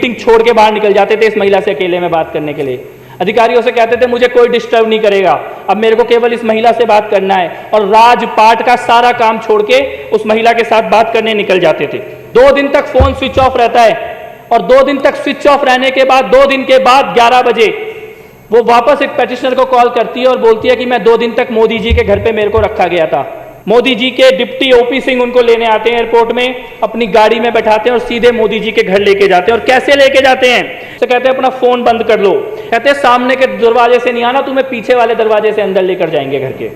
Meeting छोड़ के बाहर निकल जाते थे इस महिला से अकेले में बात करने के लिए। अधिकारियों से कहते थे मुझे कोई डिस्टर्ब नहीं करेगा, अब मेरे को केवल इस महिला से बात करना है, और राजपाट का सारा काम छोड़ के उस महिला के साथ बात करने निकल जाते थे। 2 दिन तक फोन स्विच ऑफ रहता है, और 2 दिन तक स्विच ऑफ रहने के बाद 2 दिन के बाद 11 बजे वो वापस एक पेटिशनर को कॉल करती है और बोलती है कि मैं 2 दिन तक मोदी जी के घर पे मेरे को रखा गया था। मोदी जी के डिप्टी ओपी सिंह उनको लेने आते हैं एयरपोर्ट में, अपनी गाड़ी में बैठाते हैं और सीधे मोदी जी के घर लेके जाते हैं। और कैसे लेके जाते हैं? तो कहते हैं अपना फोन बंद कर लो, कहते हैं सामने के दरवाजे से नहीं आना, तुम्हें पीछे वाले दरवाजे से अंदर लेकर जाएंगे घर के।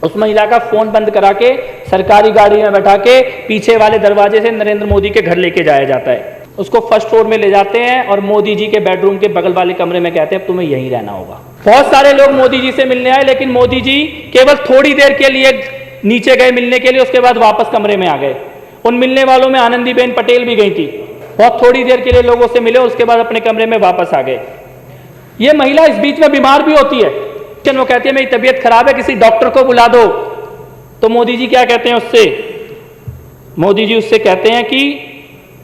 उस महिला का फोन बंद करा के सरकारी गाड़ी में बैठा के पीछे वाले दरवाजे से नरेंद्र मोदी के घर लेके जाया जाता है। उसको फर्स्ट फ्लोर में ले जाते हैं और मोदी जी के बेडरूम के बगल वाले कमरे में कहते हैं अब तुम्हें यहीं रहना होगा। बहुत सारे लोग मोदी जी से मिलने आए, लेकिन मोदी जी केवल थोड़ी देर के लिए नीचे गए मिलने के लिए, उसके बाद वापस कमरे में आ गए। उन मिलने वालों में आनंदीबेन पटेल भी गई थी, बहुत थोड़ी देर के लिए लोगों से मिले, उसके बाद अपने कमरे में वापस आ गए। ये महिला इस बीच में बीमार भी होती है, वो कहती है मेरी तबीयत खराब है, किसी डॉक्टर को बुला दो। तो मोदी जी क्या कहते हैं उससे? मोदी जी उससे कहते हैं कि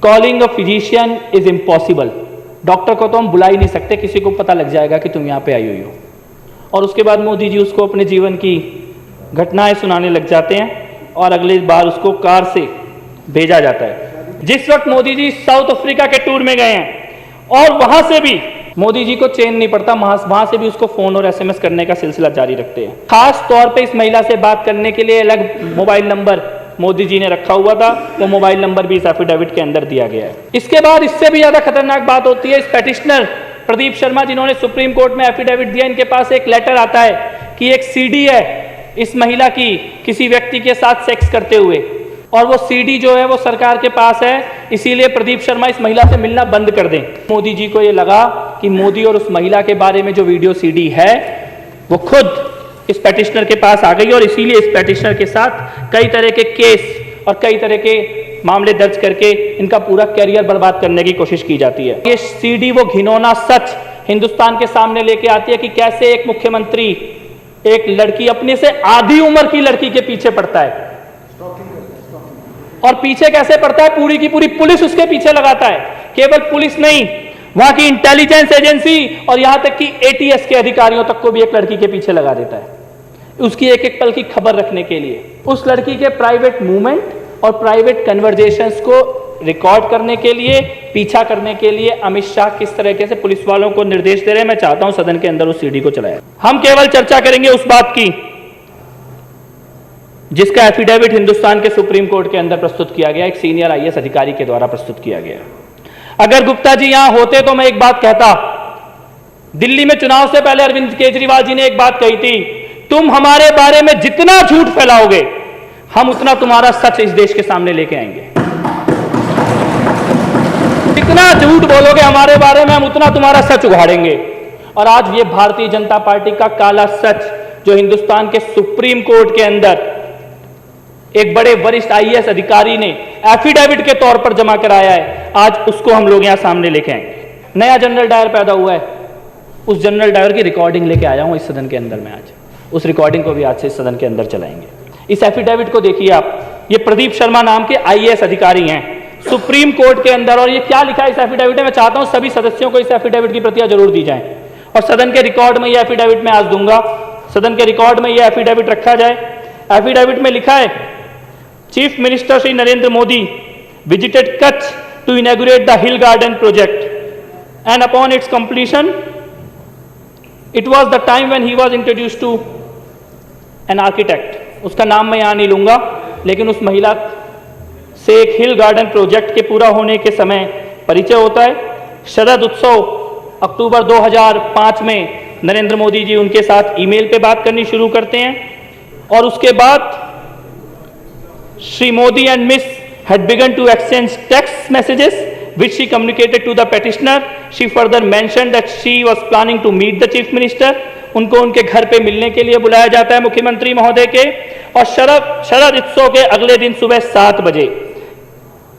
calling a physician is impossible, doctor को तो हम बुला ही नहीं सकते, किसी को पता लग जाएगा कि तुम यहाँ पे आई हुई हो। और उसके बाद मोदी जी उसको अपने जीवन की घटनाएं सुनाने लग जाते हैं और अगले बार उसको कार से भेजा जाता है। जिस वक्त मोदी जी साउथ अफ्रीका के टूर में गए हैं और वहां से भी मोदी जी को चैन नहीं पड़ता, वहां से भी उसको फोन और SMS करने का सिलसिला जारी रखते हैं। खास तौर पे इस महिला से बात करने के लिए अलग मोबाइल नंबर मोदी जी ने रखा हुआ था, वो मोबाइल नंबर भी इस एफिडेविट के अंदर दिया गया है। इसके बाद इससे भी ज्यादा खतरनाक बात होती है, इस पेटिशनर प्रदीप शर्मा जिन्होंने सुप्रीम कोर्ट में एफिडेविट दिया, इनके पास एक लेटर आता है कि एक CD है इस महिला की किसी व्यक्ति के साथ सेक्स करते हुए, और वो CD जो है वो सरकार के पास है, इसीलिए प्रदीप शर्मा इस महिला से मिलना बंद कर दें। मोदी जी को ये लगा कि मोदी और उस महिला के बारे में जो वीडियो CD है वो खुद इस पेटिशनर के पास आ गई, और इसीलिए इस पेटिशनर के साथ कई तरह के केस और कई तरह के मामले दर्ज करके इनका पूरा कैरियर बर्बाद करने की कोशिश की जाती है। ये CD वो घिनौना सच हिंदुस्तान के सामने लेके आती है कि कैसे एक मुख्यमंत्री एक लड़की, अपने से आधी उम्र की लड़की के पीछे पड़ता है, और पीछे कैसे पड़ता है, पूरी की पूरी पुलिस उसके पीछे लगाता है। केवल पुलिस नहीं, वहां की इंटेलिजेंस एजेंसी और यहां तक कि ATS के अधिकारियों तक को भी एक लड़की के पीछे लगा देता है, उसकी एक एक पल की खबर रखने के लिए। उस लड़की के प्राइवेट मूवमेंट और प्राइवेट कन्वर्जेशंस को रिकॉर्ड करने के लिए, पीछा करने के लिए अमित शाह किस तरीके से पुलिस वालों को निर्देश दे रहे हैं, मैं चाहता हूं सदन के अंदर उस CD को चलाया। हम केवल चर्चा करेंगे उस बात की जिसका एफिडेविट हिंदुस्तान के सुप्रीम कोर्ट के अंदर प्रस्तुत किया गया, एक सीनियर IAS अधिकारी के द्वारा प्रस्तुत किया गया। अगर गुप्ता जी यहां होते तो मैं एक बात कहता, दिल्ली में चुनाव से पहले अरविंद केजरीवाल जी ने एक बात कही थी, तुम हमारे बारे में जितना झूठ फैलाओगे हम उतना तुम्हारा सच इस देश के सामने लेके आएंगे। जितना झूठ बोलोगे हमारे बारे में हम उतना तुम्हारा सच उघाड़ेंगे। और आज ये भारतीय जनता पार्टी का काला सच जो हिंदुस्तान के सुप्रीम कोर्ट के अंदर एक बड़े वरिष्ठ IAS अधिकारी ने एफिडेविट के तौर पर जमा कराया है, आज उसको हम लोग यहां सामने लेके आएंगे। नया जनरल डायर पैदा हुआ है, उस जनरल डायर की रिकॉर्डिंग लेके आया हूं इस सदन के अंदर में आज, उस रिकॉर्डिंग को भी आज से इस सदन के अंदर चलाएंगे। इस एफिडेविट को देखिए आप, ये प्रदीप शर्मा नाम के IAS अधिकारी हैं सुप्रीम कोर्ट के अंदर, और ये क्या लिखा है इस एफिडेविट में, मैं चाहता हूं सभी सदस्यों को इस एफिडेविट की प्रतियां जरूर दी जाएं, और सदन के रिकॉर्ड में ये एफिडेविट मैं आज दूंगा, सदन के रिकॉर्ड में ये एफिडेविट रखा जाए। एफिडेविट में लिखा है, chief minister Shri Narendra Modi visited Kutch to inaugurate the Hill Garden project, and upon its completion it was the time when he was introduced to an architect। उसका नाम मैं यहां नहीं लूंगा, लेकिन उस महिला से एक हिल गार्डन प्रोजेक्ट के पूरा होने के समय परिचय होता है। शरद उत्सव अक्टूबर 2005 में नरेंद्र मोदी जी उनके साथ ईमेल पे बात करनी शुरू करते हैं, और उसके बाद Shri Modi and miss had begun to exchange text messages which she communicated to the petitioner। She further mentioned that she was planning to meet the chief minister। उनको उनके घर पे मिलने के लिए बुलाया जाता है मुख्यमंत्री महोदय के, और शरद उत्सव के अगले दिन सुबह 7 बजे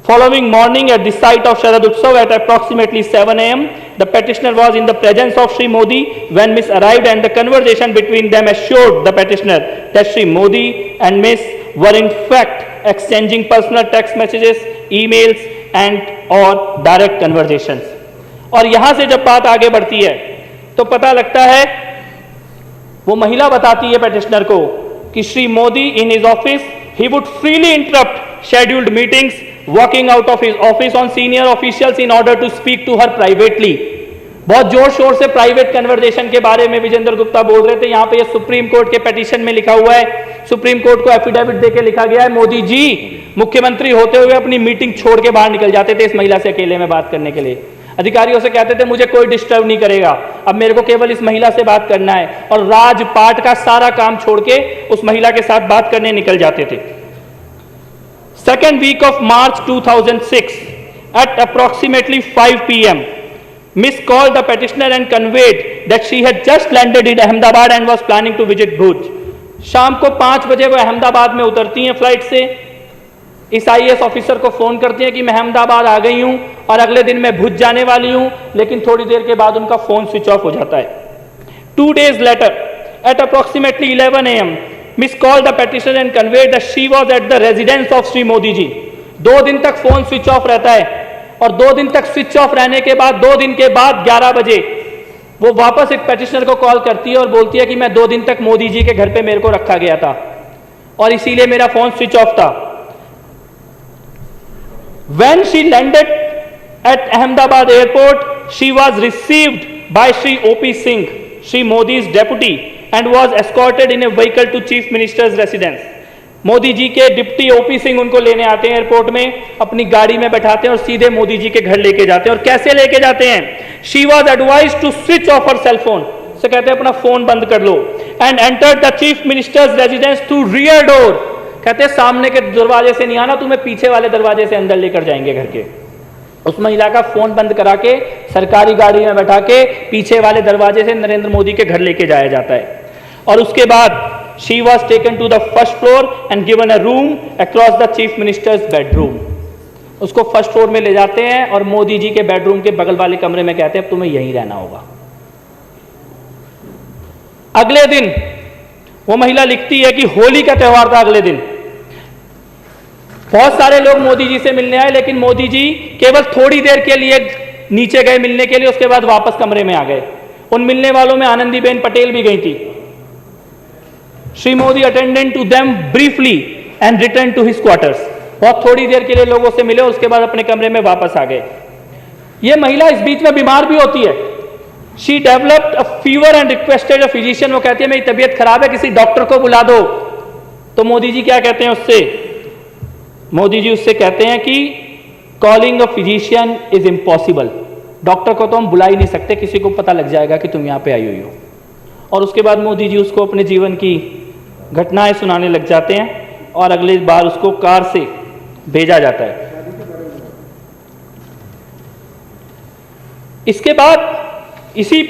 following morning at the site of Sharad Utsav at approximately 7 AM the petitioner was in the presence of Shri Modi when Miss arrived, and the conversation between them assured the petitioner that Shri Modi and Miss were in fact exchanging personal text messages, emails and or direct conversations। और यहां से जब बात आगे बढ़ती है तो पता लगता है, वो महिला बताती है पेटिशनर को कि Shri Modi in his office he would freely interrupt scheduled meetings, walking out of his office on senior officials in order to speak to her privately. बहुत जोर शोर से प्राइवेट कन्वर्सेशन के बारे में विजेंद्र गुप्ता बोल रहे थे। यहां पे ये सुप्रीम कोर्ट के पेटिशन में लिखा हुआ है, सुप्रीम कोर्ट को एफिडेविट देके लिखा गया है, मोदी जी मुख्यमंत्री होते हुए अपनी मीटिंग छोड़ के बाहर निकल जाते थे इस महिला से अकेले में बात करने के लिए। अधिकारियों से कहते थे मुझे कोई डिस्टर्ब नहीं करेगा, अब मेरे को केवल इस महिला से बात करना है, और राजपाट का सारा काम छोड़ के उस महिला के साथ बात करने निकल जाते थे। Second week of March 2006 at approximately 5 p.m. Miss called the petitioner and conveyed that she had just landed in Ahmedabad and was planning to visit Bhuj. शाम को 5 बजे वो अहमदाबाद में उतरती हैं फ्लाइट से। इस आईएएस ऑफिसर को फोन करती हैं कि मैं अहमदाबाद आ गई हूं और अगले दिन मैं भुज जाने वाली हूं, लेकिन थोड़ी देर के बाद उनका फोन स्विच ऑफ हो जाता है। 2 days later at approximately 11 a.m. Miss called the petitioner and conveyed that she was at the residence of Sri Modi ji. 2 दिन तक फोन स्विच ऑफ रहता है और 2 दिन तक स्विच ऑफ रहने के बाद 2 दिन के बाद 11 बजे वो वापस एक पेटिशनर को कॉल करती है और बोलती है कि मैं 2 दिन तक मोदी जी के घर पे मेरे को रखा गया था और इसीलिए मेरा फोन स्विच ऑफ था। When she landed at Ahmedabad airport, she was received by Shri O.P. Singh, Shri Modi's deputy, and was escorted in a vehicle to Chief Minister's residence. Modi ji के डिप्टी ओपी सिंह उनको लेने आते हैं airport में, अपनी गाड़ी में बैठाते हैं और सीधे मोदी जी के घर लेके जाते हैं। और कैसे लेके जाते हैं? She was advise to switch off her cell phone, से कहते हैं अपना फोन बंद कर लो, and enter the chief minister's residence through rear door, कहते हैं सामने के दरवाजे से नहीं आना, तुम्हें पीछे वाले दरवाजे से अंदर लेकर जाएंगे घर के। उस महिला का फोन बंद करा के सरकारी गाड़ी में बैठा के पीछे वाले दरवाजे से नरेंद्र मोदी के घर लेके जाया जाता है। और उसके बाद she was taken to the first floor and given a room across the chief minister's bedroom. उसको फर्स्ट फ्लोर में ले जाते हैं और मोदी जी के बेडरूम के बगल वाले कमरे में कहते हैं अब तुम्हें यहीं रहना होगा। अगले दिन वो महिला लिखती है कि होली का त्योहार था। अगले दिन बहुत सारे लोग मोदी जी से मिलने आए, लेकिन मोदी जी केवल थोड़ी देर के लिए नीचे गए मिलने के लिए, उसके बाद वापस कमरे में आ गए। उन मिलने वालों में आनंदीबेन पटेल भी गई थी। Shri Modi attended to them briefly and return to his quarters, बहुत थोड़ी देर के लिए लोगों से मिले और उसके बाद अपने कमरे में वापस आ गए। ये महिला इस बीच में बीमार भी होती है। She developed a fever and requested a physician, वो कहती है मेरी तबीयत खराब है, किसी डॉक्टर को बुला दो। तो मोदी जी क्या कहते हैं उससे? मोदी जी उससे कहते हैं कि calling a physician is impossible, doctor को तो हम बुला ही नहीं सकते, किसी को पता लग जाएगा कि तुम यहां पे आई हुई हो। और उसके बाद मोदी जी उसको अपने जीवन की घटनाएं सुनाने लग जाते हैं और अगली बार उसको कार से भेजा जाता है। इसके बाद इसी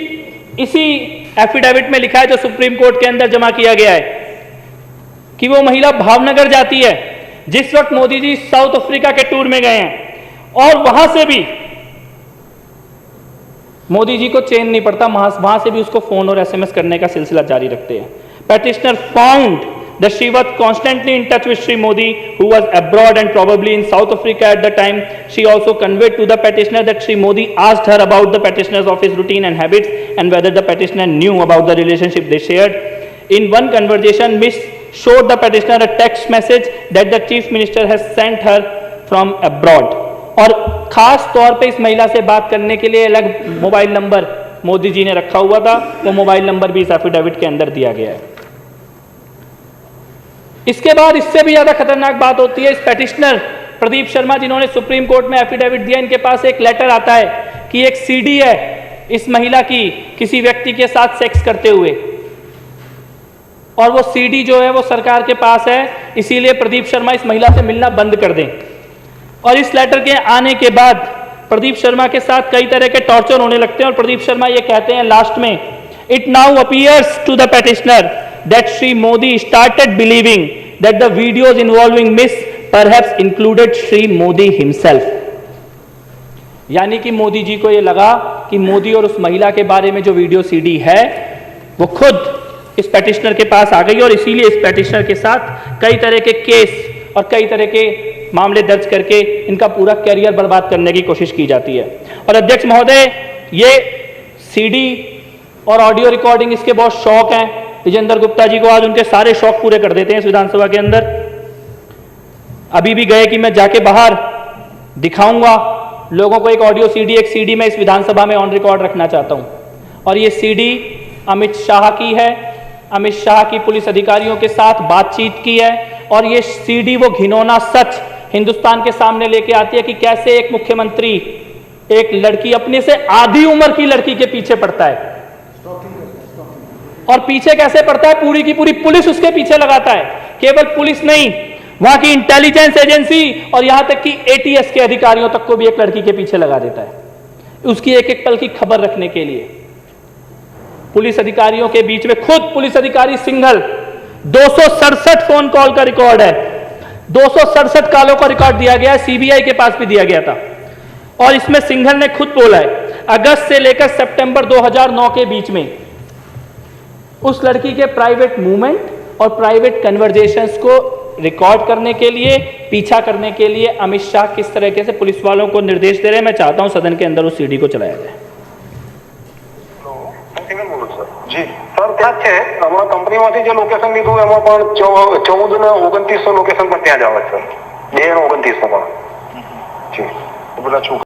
एफिडेविट में लिखा है जो सुप्रीम कोर्ट के अंदर जमा किया गया है कि वो महिला भावनगर जाती है जिस वक्त मोदी जी साउथ अफ्रीका के टूर में गए हैं, और वहां से भी मोदी जी को चैन नहीं पड़ता, वहां से भी उसको फोन और एसएमएस करने का सिलसिला जारी रखते हैं। Petitioner found that she was constantly in touch with Shri Modi, who was abroad and probably in South Africa at the time. She also conveyed to the petitioner that Shri Modi asked her about the petitioner's office routine and habits and whether the petitioner knew about the relationship they shared. In one conversation, Miss showed the petitioner a text message that the chief minister has sent her from abroad. और खास तौर पे इस महिला से बात करने के लिए अलग मोबाइल नंबर मोदी जी ने रखा हुआ था, वो मोबाइल नंबर भी इस एफिडेविट के अंदर दिया गया है। इसके बाद इससे भी ज्यादा खतरनाक बात होती है। इस पेटिशनर प्रदीप शर्मा जिन्होंने सुप्रीम कोर्ट में एफिडेविट दिया, इनके पास एक लेटर आता है कि एक सीडी है इस महिला की किसी व्यक्ति के साथ सेक्स करते हुए, और वो सीडी जो है वो सरकार के पास है, इसीलिए प्रदीप शर्मा इस महिला से मिलना बंद कर दें। और इस लेटर के आने के बाद प्रदीप शर्मा के साथ कई तरह के टॉर्चर होने लगते हैं और प्रदीप शर्मा ये कहते हैं लास्ट में, it now appears to the petitioner that Shri Modi started believing that the videos involving Miss perhaps included Shri Modi himself. यानी कि मोदी जी को ये लगा कि मोदी और उस महिला के बारे में जो वीडियो सीडी है वो खुद इस पेटिशनर के पास आ गई, और इसीलिए इस पेटिशनर के साथ कई तरह के केस और कई तरह के मामले दर्ज करके इनका पूरा कैरियर बर्बाद करने की कोशिश की जाती है। और अध्यक्ष महोदय, ये सीडी और ऑडियो रिकॉर्डिंग इसके बहुत शौक हैं। विजेंद्र गुप्ता जी को आज उनके सारे शौक पूरे कर देते हैं इस विधानसभा के अंदर। अभी भी गए कि मैं जाके बाहर दिखाऊंगा लोगों को एक ऑडियो सीडी, एक सीडी मैं इस विधानसभा में ऑन रिकॉर्ड रखना चाहता हूं। और ये सीडी अमित शाह की है, अमित शाह की पुलिस अधिकारियों के साथ बातचीत की है। और ये सीडी वो घिनौना सच हिंदुस्तान के सामने लेके आती है कि कैसे एक मुख्यमंत्री एक लड़की, अपने से आधी उम्र की लड़की के पीछे पड़ता है। और पीछे कैसे पड़ता है, पूरी की पूरी पुलिस उसके पीछे लगाता है। केवल पुलिस नहीं, वहां की इंटेलिजेंस एजेंसी और यहां तक कि एटीएस के अधिकारियों तक को भी एक लड़की के पीछे लगा देता है उसकी एक एक पल की खबर रखने के लिए। पुलिस अधिकारियों के बीच में खुद पुलिस अधिकारी सिंघल, 267 फोन कॉल का रिकॉर्ड है, 267 कॉलों का रिकॉर्ड दिया गया है, सीबीआई के पास भी दिया गया था। और इसमें सिंघल ने खुद बोला है अगस्त से लेकर सितंबर 2009 के बीच में उस लड़की के प्राइवेट मूवमेंट और प्राइवेट कन्वर्जेशंस को रिकॉर्ड करने के लिए, पीछा करने के लिए अमित शाह किस तरीके से पुलिस वालों को निर्देश दे रहे हैं। मैं चाहता हूं सदन के अंदर उस सीडी को चलाया जाए। जी सर, क्या છે અમારા કંપનીમાંથી જે લોકેશન લીધું એમાં પણ 14 ને 29 લોકેશન પર ત્યાં જ આવે છે, 2 ને 29 પણ જી બધા